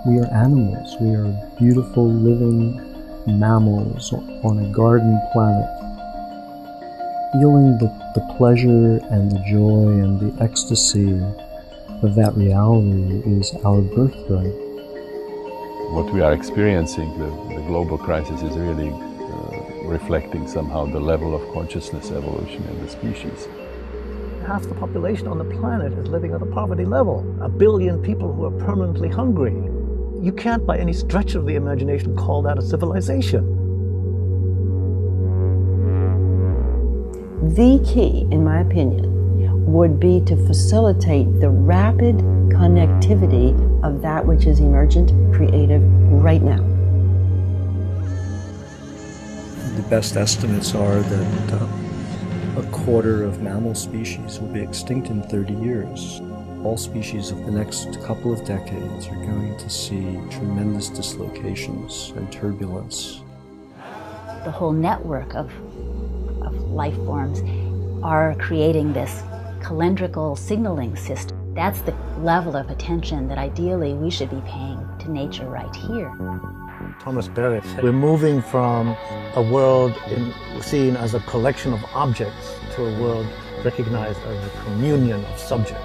We are animals. We are beautiful, living mammals on a garden planet. Feeling the pleasure and the joy and the ecstasy of that reality is our birthright. What we are experiencing, the global crisis, is really reflecting somehow the level of consciousness evolution in the species. Half the population on the planet is living at the poverty level. 1 billion people who are permanently hungry. You can't by any stretch of the imagination call that a civilization. The key, in my opinion, would be to facilitate the rapid connectivity of that which is emergent, creative, right now. The best estimates are that a quarter of mammal species will be extinct in 30 years. All species of the next couple of decades are going to see tremendous dislocations and turbulence. The whole network of life forms are creating this calendrical signaling system. That's the level of attention that ideally we should be paying to nature right here. Thomas Barrett said, we're moving from a world seen as a collection of objects to a world recognized as a communion of subjects.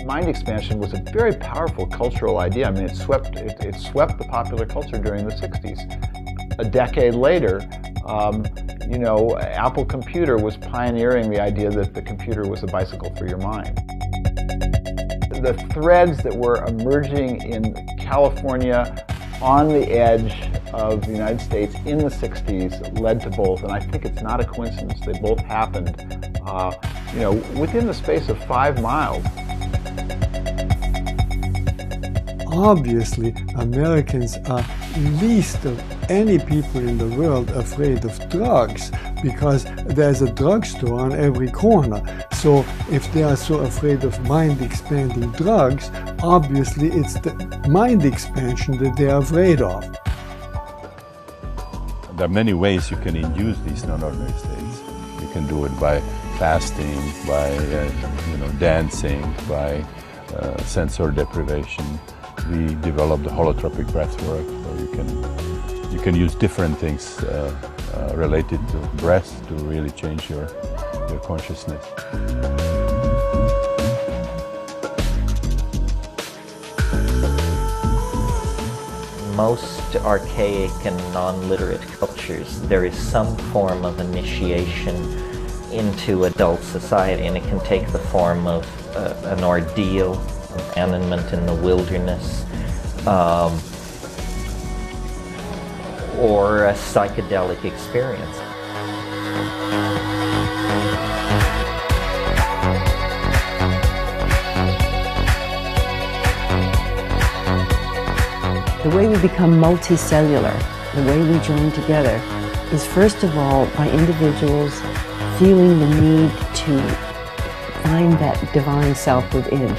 Mind expansion was a very powerful cultural idea. I mean, it swept the popular culture during the 60s. A decade later, you know, Apple Computer was pioneering the idea that the computer was a bicycle for your mind. The threads that were emerging in California on the edge of the United States in the 60s led to both, and I think it's not a coincidence. They both happened, you know, within the space of 5 miles. Obviously, Americans are least of any people in the world afraid of drugs because there's a drugstore on every corner. So if they are so afraid of mind-expanding drugs, obviously it's the mind expansion that they are afraid of. There are many ways you can induce these non-ordinary states. You can do it by fasting, by you know, dancing, by sensor deprivation. We developed the holotropic breathwork, so you can use different things related to breath to really change your consciousness. Most archaic and non-literate cultures, there is some form of initiation into adult society, and it can take the form of an ordeal, abandonment in the wilderness, or a psychedelic experience. The way we become multicellular, the way we join together, is first of all by individuals feeling the need to find that divine self within.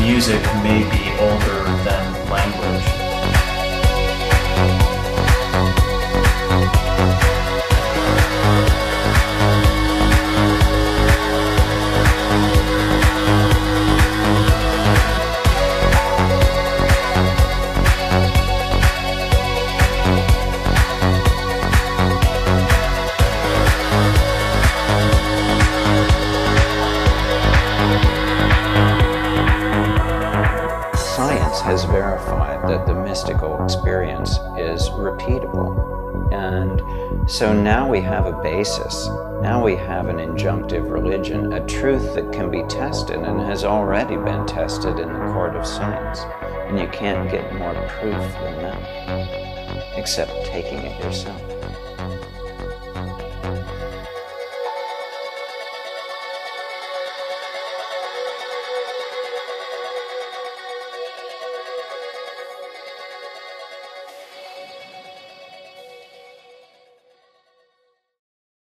Music may be older than language. Has verified that the mystical experience is repeatable. And so now we have a basis. Now we have an injunctive religion, a truth that can be tested and has already been tested in the court of science. And you can't get more proof than that, except taking it yourself.